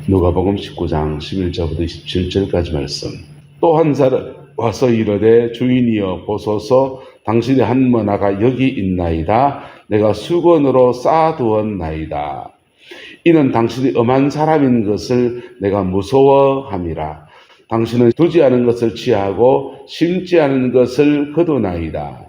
누가복음 19장 11절부터 27절까지 말씀. 또 한 사람 와서 이르되 주인이여 보소서 당신의 한 머나가 여기 있나이다. 내가 수건으로 쌓아두었나이다. 이는 당신이 엄한 사람인 것을 내가 무서워함이라. 당신은 두지 않은 것을 취하고 심지 않은 것을 거두나이다.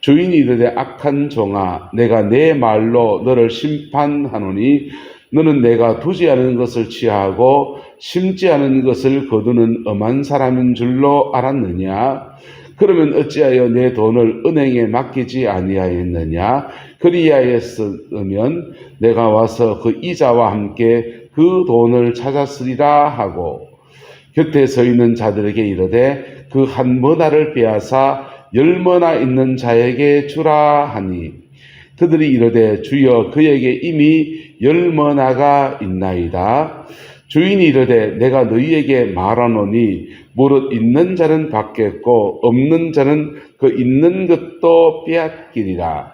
주인이 이르되 악한 종아 내가 내 말로 너를 심판하노니 너는 내가 두지 않은 것을 취하고 심지 않은 것을 거두는 엄한 사람인 줄로 알았느냐? 그러면 어찌하여 내 돈을 은행에 맡기지 아니하였느냐? 그리하였으면 내가 와서 그 이자와 함께 그 돈을 찾았으리라 하고 곁에 서 있는 자들에게 이르되 그 한 머나를 빼앗아 10머나 있는 자에게 주라 하니 그들이 이르되 주여 그에게 이미 10머나가 있나이다. 주인이 이르되 내가 너희에게 말하노니 무릇 있는 자는 받겠고 없는 자는 그 있는 것도 빼앗기리라.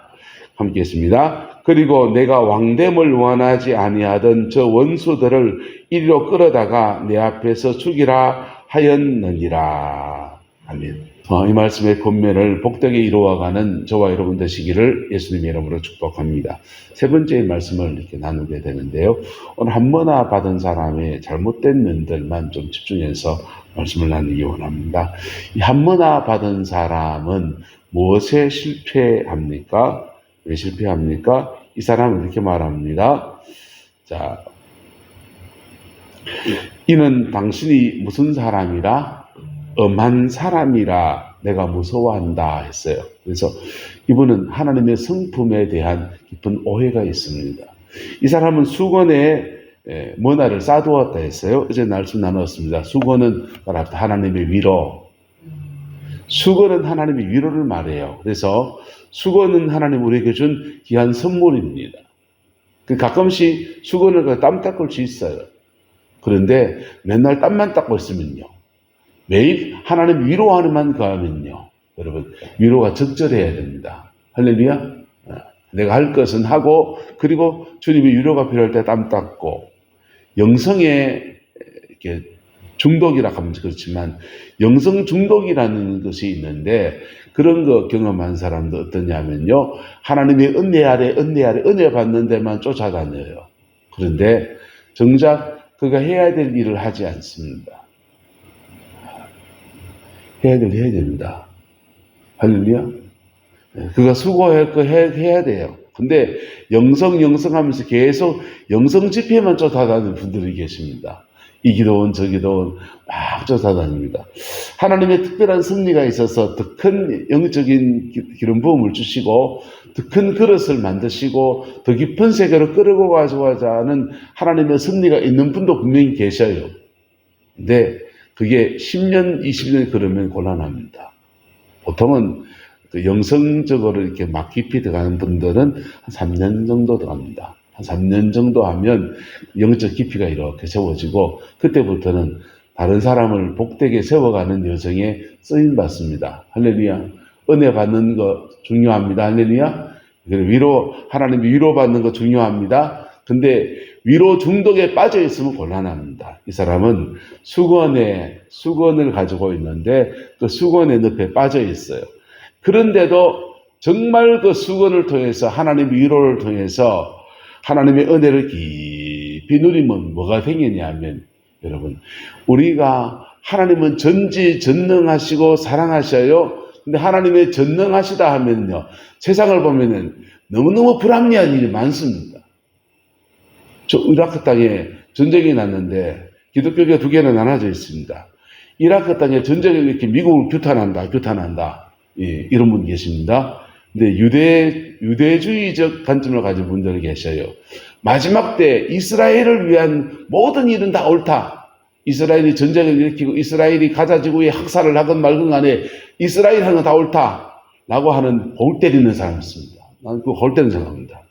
함께 했습니다. 그리고 내가 왕됨을 원하지 아니하던 저 원수들을 이리로 끌어다가 내 앞에서 죽이라 하였느니라. 아멘. 이 말씀의 본면을 복되게 이루어가는 저와 여러분 되시기를 예수님의 이름으로 축복합니다. 세 번째 말씀을 이렇게 나누게 되는데요. 오늘 한 머나 받은 사람의 잘못된 면들만 좀 집중해서 말씀을 나누기 원합니다. 이 한 머나 받은 사람은 무엇에 실패합니까? 왜 실패합니까? 이 사람은 이렇게 말합니다. 자, 이는 당신이 무슨 사람이라? 엄한 사람이라 내가 무서워한다 했어요. 그래서 이분은 하나님의 성품에 대한 깊은 오해가 있습니다. 이 사람은 수건에 머나를 쌓아두었다 했어요. 어제 말씀 나눴습니다. 수건은 하나님의 위로, 수건은 하나님의 위로를 말해요. 그래서 수건은 하나님 우리에게 준 귀한 선물입니다. 가끔씩 수건을 땀 닦을 수 있어요. 그런데 맨날 땀만 닦고 있으면요, 매일 하나님 위로하는만 가면요, 여러분 위로가 적절해야 됩니다. 할렐루야. 내가 할 것은 하고, 그리고 주님의 위로가 필요할 때 땀 닦고, 영성에 이렇게 중독이라 하면 그렇지만 영성 중독이라는 것이 있는데, 그런 거 경험한 사람도 어떠냐면요, 하나님의 은혜 아래 은혜 받는 데만 쫓아다녀요. 그런데 정작 그가 해야 될 일을 하지 않습니다. 해야 됩니다. 할렐루야. 그가 수고할 거 해야 돼요. 근데 영성 하면서 계속 영성 집회만 쫓아다니는 분들이 계십니다. 이 기도원 저 기도원 막 쫓아다닙니다. 하나님의 특별한 섭리가 있어서 더 큰 영적인 기름 부음을 주시고 더 큰 그릇을 만드시고 더 깊은 세계로 끌고 가고자 하는 하나님의 섭리가 있는 분도 분명히 계셔요. 근데 그게 10년, 20년 그러면 곤란합니다. 보통은 영성적으로 이렇게 막 깊이 들어가는 분들은 한 3년 정도 들어갑니다. 한 3년 정도 하면 영적 깊이가 이렇게 세워지고, 그때부터는 다른 사람을 복되게 세워가는 여정에 쓰임 받습니다. 할렐루야. 은혜 받는 거 중요합니다. 할렐루야. 하나님이 위로 받는 거 중요합니다. 근데 위로 중독에 빠져 있으면 곤란합니다. 이 사람은 수건을 가지고 있는데 그 수건의 늪에 빠져 있어요. 그런데도 정말 그 수건을 통해서 하나님의 위로를 통해서 하나님의 은혜를 깊이 누리면 뭐가 생기냐면, 여러분, 우리가 하나님은 전지전능하시고 사랑하셔요. 근데 하나님의 전능하시다 하면요, 세상을 보면은 너무너무 불합리한 일이 많습니다. 저 이라크 땅에 전쟁이 났는데 기독교가 두 개나 나눠져 있습니다. 이라크 땅에 전쟁이 이렇게 미국을 규탄한다. 예, 이런 분 계십니다. 근데 유대주의적 관점을 가진 분들이 계셔요. 마지막 때 이스라엘을 위한 모든 일은 다 옳다. 이스라엘이 전쟁을 일으키고 이스라엘이 가자 지구에 학살을 하건 말건 간에 이스라엘 하는 건 다 옳다. 라고 하는 골 때리는 사람이 있습니다. 나는 그거 골 때리는 생각합니다.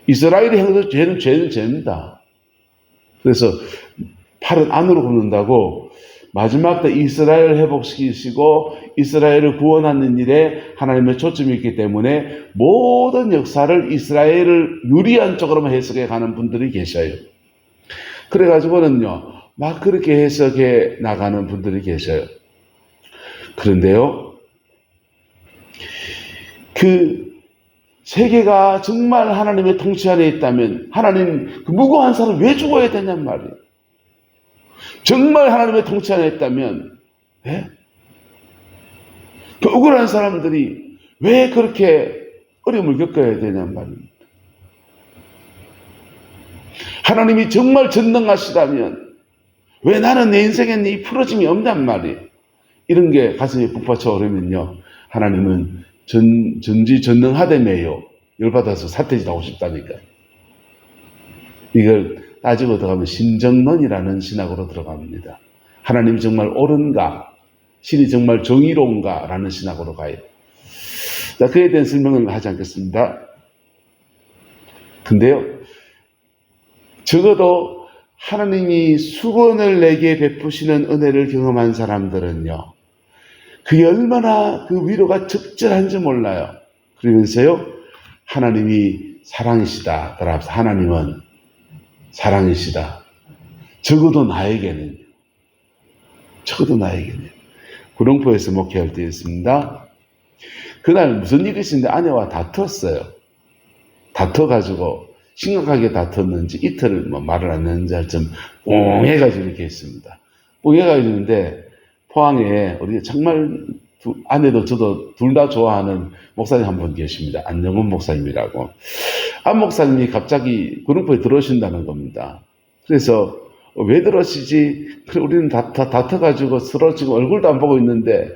이스라엘이 행한 죄는 죄입니다. 그래서 팔은 안으로 굽는다고 마지막 때 이스라엘을 회복시키시고 이스라엘을 구원하는 일에 하나님의 초점이 있기 때문에 모든 역사를 이스라엘을 유리한 쪽으로만 해석해 가는 분들이 계셔요. 그래가지고는요, 막 그렇게 해석해 나가는 분들이 계셔요. 그런데요, 그 세계가 정말 하나님의 통치 아래 있다면 하나님 그 무고한 사람 왜 죽어야 되냔 말이에요. 정말 하나님의 통치 안에 있다면 예? 그 억울한 사람들이 왜 그렇게 어려움을 겪어야 되냔 말입니다. 하나님이 정말 전능하시다면 왜 나는 내 인생에 이 풀어짐이 없냔 말이에요. 이런 게 가슴에 북받쳐 오르면요, 하나님은 전지전능하다며요. 열받아서 사태질 하고 싶다니까. 이걸 따지고 들어가면 신정론이라는 신학으로 들어갑니다. 하나님이 정말 옳은가? 신이 정말 정의로운가? 라는 신학으로 가요. 자, 그에 대한 설명을 하지 않겠습니다. 근데요, 적어도 하나님이 수건을 내게 베푸시는 은혜를 경험한 사람들은요, 그게 얼마나 그 위로가 적절한지 몰라요. 그러면서요, 하나님이 사랑이시다. 따라서 하나님은 사랑이시다. 적어도 나에게는. 구룡포에서 목회할 때였습니다. 그날 무슨 일이 있었는데 아내와 다퉜어요. 다퉈가지고 심각하게 다퉜는지 이틀을 말을 안 했는지 할 좀 꽁해가지고 이렇게 있습니다. 꽁해가지고 있는데 포항에 우리 정말 아내도 저도 둘 다 좋아하는 목사님 한 분 계십니다. 안영훈 목사님이라고. 안 목사님이 갑자기 구룡포에 들어오신다는 겁니다. 그래서 왜 들어오시지? 그래, 우리는 다퉈가지고 서로 지금 얼굴도 안 보고 있는데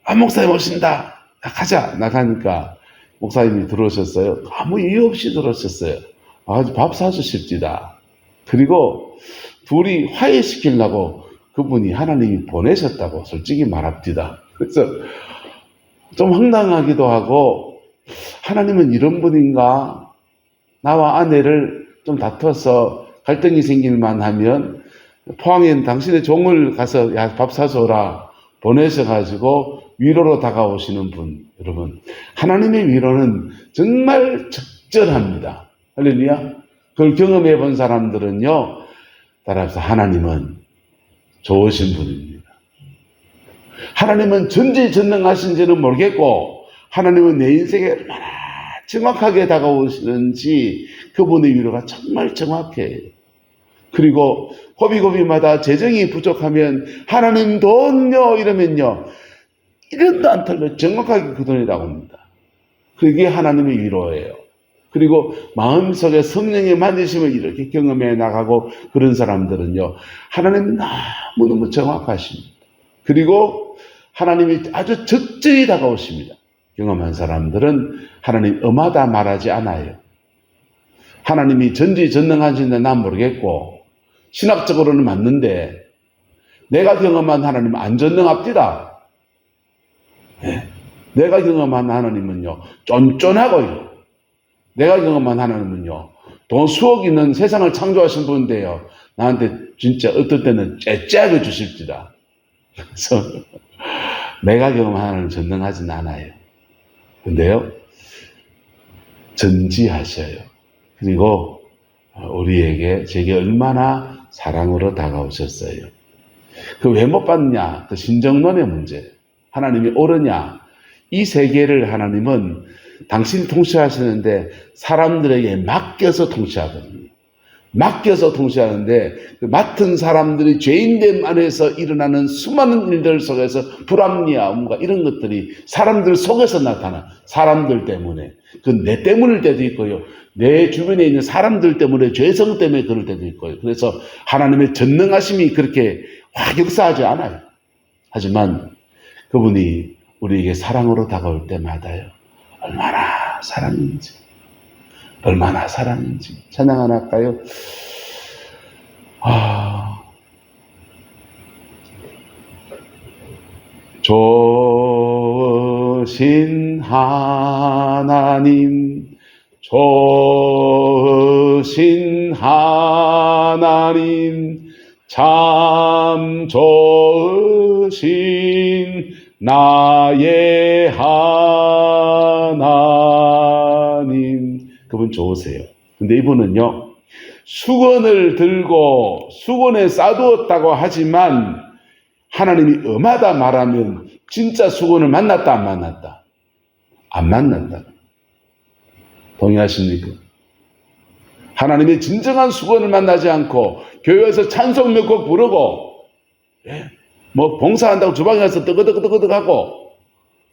안 목사님 오신다. 가자. 나가니까 목사님이 들어오셨어요. 아무 이유 없이 들어오셨어요. 아주 밥 사주십시다. 그리고 둘이 화해시키려고 그분이 하나님이 보내셨다고 솔직히 말합니다. 그래서 좀 황당하기도 하고, 하나님은 이런 분인가? 나와 아내를 좀 다퉈서 갈등이 생길만 하면 포항엔 당신의 종을 가서 야, 밥 사줘라 보내셔가지고 위로로 다가오시는 분. 여러분, 하나님의 위로는 정말 적절합니다. 할렐루야. 그걸 경험해 본 사람들은요, 따라서 하나님은 좋으신 분입니다. 하나님은 전지전능하신지는 모르겠고, 하나님은 내 인생에 얼마나 정확하게 다가오시는지 그분의 위로가 정말 정확해요. 그리고 고비고비마다 재정이 부족하면 하나님 돈요 이러면요, 1원도 안 털려 정확하게 그 돈이 나옵니다. 그게 하나님의 위로예요. 그리고 마음속에 성령의 만지심을 이렇게 경험해 나가고 그런 사람들은요, 하나님 너무너무 정확하십니다. 그리고 하나님이 아주 적절히 다가오십니다. 경험한 사람들은 하나님 엄하다 말하지 않아요. 하나님이 전지전능하신데 난 모르겠고 신학적으로는 맞는데 내가 경험한 하나님은 안 전능합디다. 네. 내가 경험한 하나님은요, 쫀쫀하고요. 내가 경험한 하나님은요, 돈 수억 있는 세상을 창조하신 분인데요, 나한테 진짜 어떨 때는 째째하게 주십니다. 그래서 내가 경험한 하나님은 전능하진 않아요. 근데요, 전지하셔요. 그리고 우리에게, 제게 얼마나 사랑으로 다가오셨어요. 그 왜 못 받느냐? 그 신정론의 문제. 하나님이 옳으냐? 이 세계를 하나님은 당신이 통치하시는데 사람들에게 맡겨서 통치하거든요. 맡겨서 통치하는데 그 맡은 사람들이 죄인됨 안에서 일어나는 수많은 일들 속에서 불합리함과 이런 것들이 사람들 속에서 나타나. 사람들 때문에. 그 내 때문일 때도 있고요, 내 주변에 있는 사람들 때문에, 죄성 때문에 그럴 때도 있고요. 그래서 하나님의 전능하심이 그렇게 확 역사하지 않아요. 하지만 그분이 우리에게 사랑으로 다가올 때마다요, 얼마나 사랑인지, 얼마나 사랑인지. 찬양 하나 할까요? 좋으신 하나님, 좋으신 하나님, 참 좋으신 나의 하나님. 그분 좋으세요. 근데 이분은요, 수건을 들고 수건에 싸두었다고 하지만 하나님이 엄하다 말하면 진짜 수건을 만났다 안 만났다? 안 만났다. 동의하십니까? 하나님이 진정한 수건을 만나지 않고 교회에서 찬송 몇 곡 부르고 뭐 봉사한다고 주방에 가서 뜨거득뜨거득 하고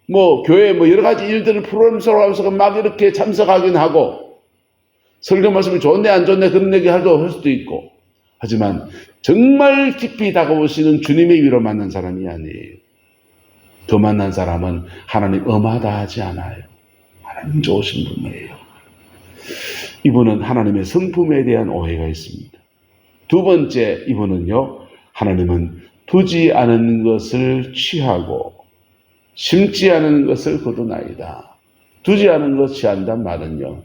뭐 교회 뭐 여러 가지 일들을 프로그램으로 하면서 막 이렇게 참석하긴 하고 설교 말씀이 좋네 안 좋네 그런 얘기 할 수도 있고 하지만 정말 깊이 다가오시는 주님의 위로 만난 사람이 아니에요. 그 만난 사람은 하나님 엄하다 하지 않아요. 하나님 좋으신 분이에요. 이분은 하나님의 성품에 대한 오해가 있습니다. 두 번째, 이분은요, 하나님은 두지 않은 것을 취하고 심지 않은 것을 거두나이다. 두지 않은 것 취한단 말은요,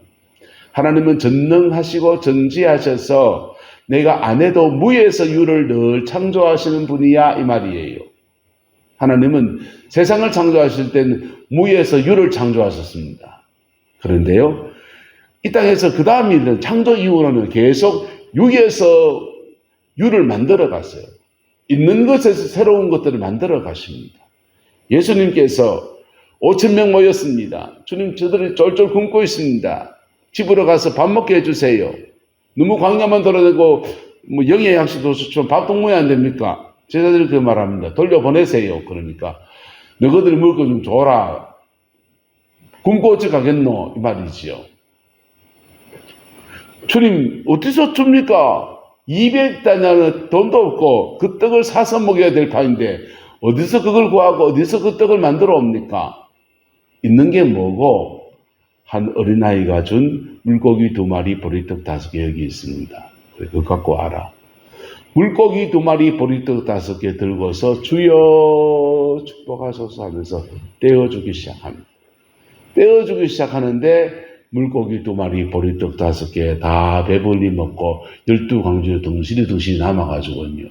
하나님은 전능하시고 전지하셔서 내가 안 해도 무에서 유를 늘 창조하시는 분이야 이 말이에요. 하나님은 세상을 창조하실 때는 무에서 유를 창조하셨습니다. 그런데요, 이 땅에서 그 다음 일은 창조 이후로는 계속 유에서 유를 만들어 갔어요. 있는 것에서 새로운 것들을 만들어 가십니다. 예수님께서 5,000명 모였습니다. 주님 저들이 쫄쫄 굶고 있습니다. 집으로 가서 밥 먹게 해주세요. 너무 광야만 돌아다니고 뭐 영의 양식도 주시면 밥도 먹어야 안 됩니까? 제자들이 그 말합니다. 돌려보내세요. 그러니까 너희들이 먹을 거 좀 줘라. 굶고 어찌 가겠노? 이 말이지요. 주님 어디서 줍니까? 200다냐는 돈도 없고 그 떡을 사서 먹여야 될 판인데 어디서 그걸 구하고 어디서 그 떡을 만들어 옵니까? 있는 게 뭐고 한 어린아이가 준 물고기 2마리 보리떡 5개 여기 있습니다. 그거 갖고 와라. 물고기 2마리 보리떡 5개 들고서 주여 축복하소서 하면서 떼어주기 시작합니다. 떼어주기 시작하는데 물고기 2마리 보리떡 5개 다 배불리 먹고 12광주 덩실이 남아가지고요.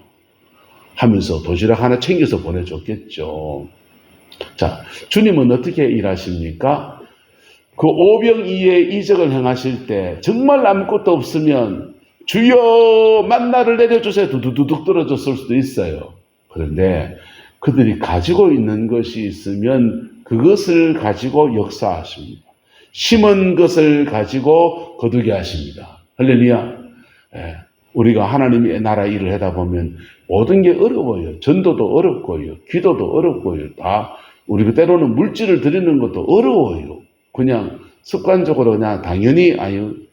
하면서 도시락 하나 챙겨서 보내줬겠죠. 자, 주님은 어떻게 일하십니까? 그 오병이의 이적을 행하실 때 정말 아무것도 없으면 주여 만나를 내려주세요. 두두두둑 떨어졌을 수도 있어요. 그런데 그들이 가지고 있는 것이 있으면 그것을 가지고 역사하십니다. 심은 것을 가지고 거두게 하십니다. 할렐루야. 우리가 하나님의 나라 일을 하다 보면 모든 게 어려워요. 전도도 어렵고요. 기도도 어렵고요. 다 우리가 때로는 물질을 드리는 것도 어려워요. 그냥 습관적으로 그냥 당연히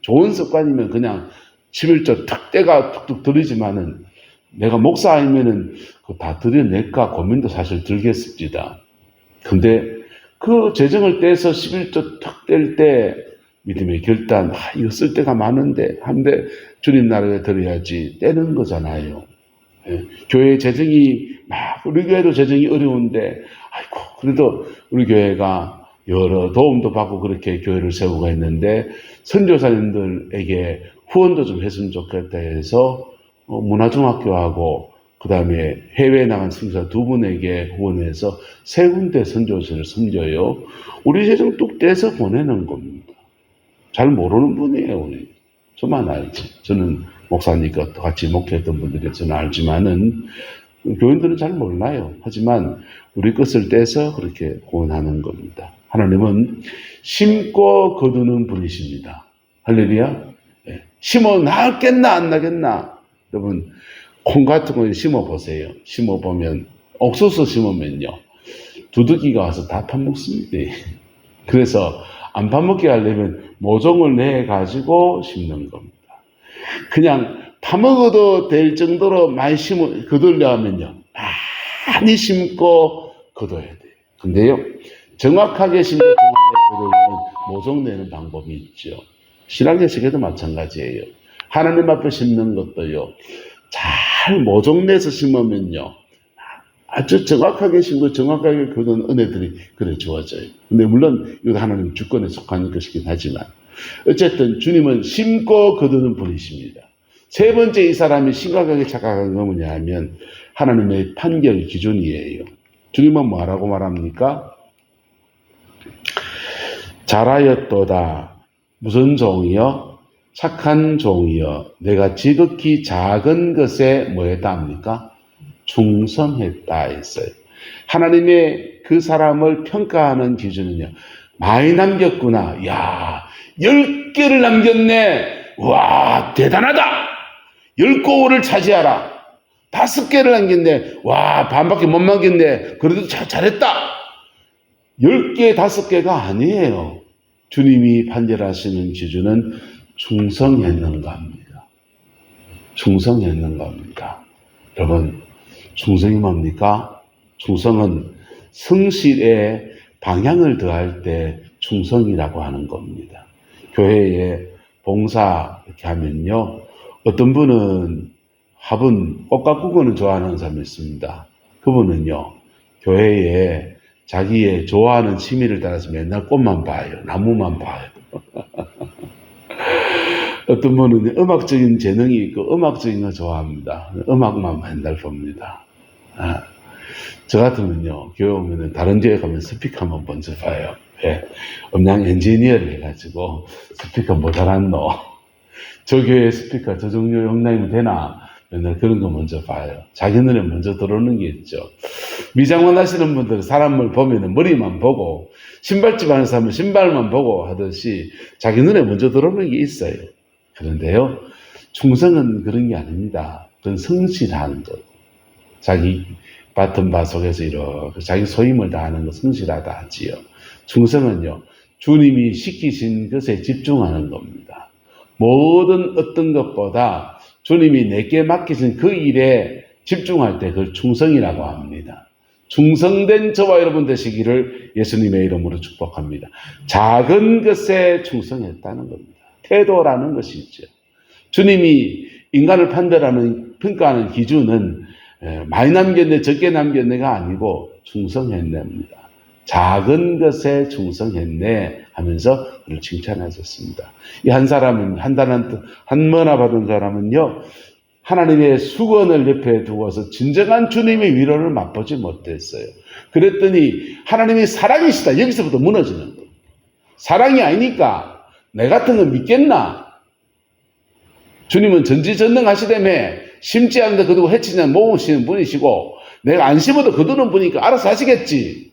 좋은 습관이면 그냥 11조 탁대가 툭툭 드리지만은 내가 목사 아니면은 그거 다 드려낼까 고민도 사실 들겠습니다. 근데 그 재정을 떼서 11조 탁 뗄 때 믿음의 결단, 이거 쓸 데가 많은데 한데 주님 나라에 드려야지 떼는 거잖아요. 교회 재정이 우리 교회도 재정이 어려운데 아이고 그래도 우리 교회가 여러 도움도 받고 그렇게 교회를 세우고 했는데 선교사님들에게 후원도 좀 했으면 좋겠다 해서 문화중학교하고 그 다음에 해외에 나간 선교사 2분에게 후원해서 3군데 선교사를 섬겨요. 우리 재정 뚝 떼서 보내는 겁니다. 잘 모르는 분이에요. 우리. 저만 알지. 저는 목사니까 같이 목회했던 분들이 저는 알지만은 교인들은 잘 몰라요. 하지만 우리 것을 떼서 그렇게 후원하는 겁니다. 하나님은 심고 거두는 분이십니다. 할렐루야. 심어 나겠나 안 나겠나? 여러분 콩 같은 거 심어보세요. 심어보면 옥수수 심으면요 두더기가 와서 다 파먹습니다. 그래서 안 파먹게 하려면 모종을 내가지고 심는 겁니다. 그냥 파먹어도 될 정도로 많이 거두려 하면요 많이 심고 거둬야 돼요. 근데요 정확하게 심고 정확하게 거두려면 모종 내는 방법이 있죠. 신앙의식에도 마찬가지예요. 하나님 앞에 심는 것도요 잘 모종 내서 심으면요 아주 정확하게 심고 정확하게 거둔 은혜들이 그래 주어져요. 근데 물론 이것도 하나님 주권에 속하는 것이긴 하지만 어쨌든 주님은 심고 거두는 분이십니다. 세 번째 이 사람이 심각하게 착각한 건 뭐냐 하면 하나님의 판결 기준이에요. 주님은 뭐라고 말합니까? 잘하였도다. 무슨 종이요? 착한 종이여 내가 지극히 작은 것에 뭐 했다 합니까? 충성했다 했어요. 하나님의 그 사람을 평가하는 기준은요. 많이 남겼구나. 야, 10개를 남겼네. 와, 대단하다. 10고을을 차지하라. 5개를 남겼네. 와, 반밖에 못 남겼네. 그래도 잘했다. 10개, 5개가 아니에요. 주님이 판결하시는 기준은 충성했는가 합니다. 충성했는가 합니다. 여러분, 충성이 뭡니까? 충성은 성실에 방향을 더할 때 충성이라고 하는 겁니다. 교회에 봉사 이렇게 하면요. 어떤 분은 화분, 꽃 가꾸기는 좋아하는 사람이 있습니다. 그분은요. 교회에 자기의 좋아하는 취미를 따라서 맨날 꽃만 봐요. 나무만 봐요. 어떤 분은 음악적인 재능이 있고 음악적인 거 좋아합니다. 음악만 맨날 봅니다. 저 같으면요, 교회 오면은 다른 교회 가면 스피커만 먼저 봐요. 예. 음량 엔지니어를 해가지고 스피커 모자란노. 저 교회 스피커 저 종류 음량이 되나? 맨날 그런 거 먼저 봐요. 자기 눈에 먼저 들어오는 게 있죠. 미장원 하시는 분들은 사람을 보면은 머리만 보고 신발집 하는 사람은 신발만 보고 하듯이 자기 눈에 먼저 들어오는 게 있어요. 그런데요, 충성은 그런 게 아닙니다. 그건 성실하는 것. 자기 맡은 바 속에서 이렇게 자기 소임을 다하는 것 성실하다 하지요. 충성은요, 주님이 시키신 것에 집중하는 겁니다. 모든 어떤 것보다 주님이 내게 맡기신 그 일에 집중할 때 그걸 충성이라고 합니다. 충성된 저와 여러분 되시기를 예수님의 이름으로 축복합니다. 작은 것에 충성했다는 겁니다. 태도라는 것이 있죠. 주님이 인간을 판단하는, 평가하는 기준은 많이 남겼네, 적게 남겼네가 아니고 충성했네입니다. 작은 것에 충성했네 하면서 그를 칭찬하셨습니다. 이 한 사람은, 한번나 받은 사람은요, 하나님의 수건을 옆에 두고서 진정한 주님의 위로를 맛보지 못했어요. 그랬더니 하나님이 사랑이시다. 여기서부터 무너지는 거예요. 사랑이 아니니까 내 같은 건 믿겠나? 주님은 전지전능하시다며 심지 않는데 그두고 해치지 않는 모으시는 분이시고 내가 안 심어도 거두는 분이니까 알아서 하시겠지.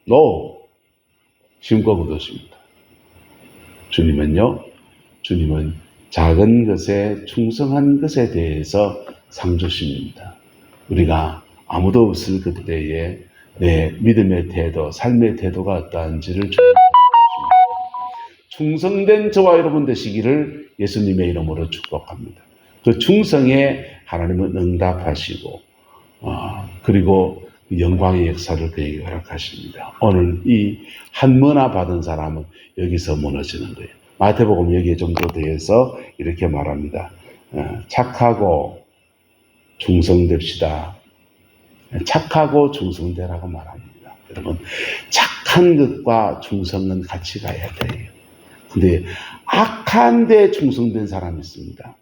No. 심고 거두십니다. 주님은 작은 것에 충성한 것에 대해서 상 주십니다. 우리가 아무도 없을 그때에 내 믿음의 태도, 삶의 태도가 어떠한지를 주십니다. 충성된 저와 여러분 되시기를 예수님의 이름으로 축복합니다. 그 충성에 하나님은 응답하시고 그리고 영광의 역사를 그에게 허락하십니다. 오늘 이 한문화 받은 사람은 여기서 무너지는 거예요. 마태복음 여기에 좀 더 더해서 이렇게 말합니다. 착하고 충성됩시다. 착하고 충성되라고 말합니다. 여러분, 착한 것과 충성은 같이 가야 돼요. 근데 악한 데 충성된 사람이 있습니다.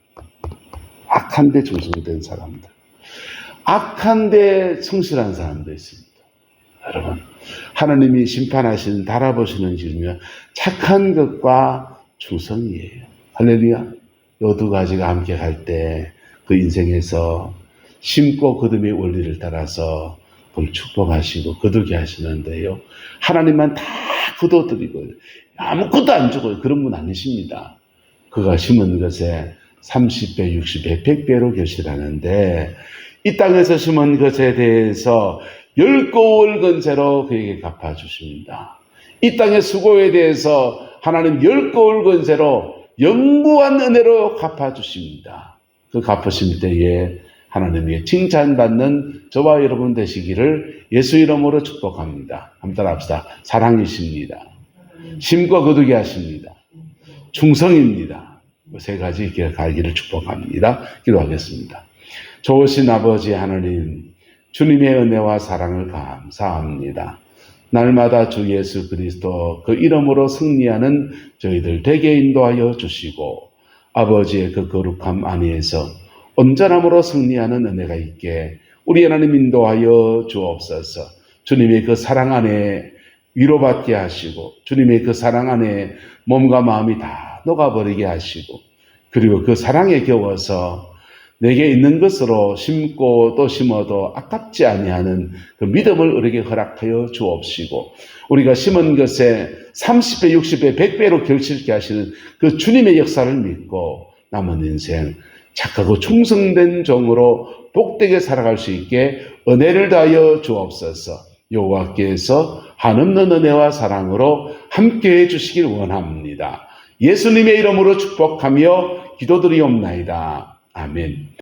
악한 데 충성된 사람들. 악한 데 성실한 사람도 있습니다. 여러분, 하나님이 심판하시는, 달아보시는 기준은 착한 것과 충성이에요. 할렐루야. 이 두 가지가 함께 갈 때 그 인생에서 심고 거둠의 원리를 따라서 그걸 축복하시고 거두게 하시는데요. 하나님만 다 거둬드리고 아무것도 안 주고 그런 분 아니십니다. 그가 심은 것에 30배, 60배, 100배로 결실하는데 이 땅에서 심은 것에 대해서 10고을 건세로 그에게 갚아주십니다. 이 땅의 수고에 대해서 하나님 10고을 건세로 영구한 은혜로 갚아주십니다. 그 갚으실 때에 하나님의 칭찬받는 저와 여러분 되시기를 예수 이름으로 축복합니다. 한번 따라합시다. 사랑이십니다. 심고 거두게 하십니다. 충성입니다. 세 가지 기억하기를 축복합니다. 기도하겠습니다. 좋으신 아버지 하나님, 주님의 은혜와 사랑을 감사합니다. 날마다 주 예수 그리스도 그 이름으로 승리하는 저희들 되게 인도하여 주시고 아버지의 그 거룩함 안에서 온전함으로 승리하는 은혜가 있게 우리 하나님 인도하여 주옵소서. 주님의 그 사랑 안에 위로받게 하시고 주님의 그 사랑 안에 몸과 마음이 다 녹아버리게 하시고 그리고 그 사랑에 겨워서 내게 있는 것으로 심고 또 심어도 아깝지 아니하는 그 믿음을 우리에게 허락하여 주옵시고, 우리가 심은 것에 30배, 60배, 100배로 결실케 하시는 그 주님의 역사를 믿고 남은 인생 착하고 충성된 종으로 복되게 살아갈 수 있게 은혜를 다하여 주옵소서. 여호와께서 한없는 은혜와 사랑으로 함께해 주시길 원합니다. 예수님의 이름으로 축복하며 기도드리옵나이다. 아멘.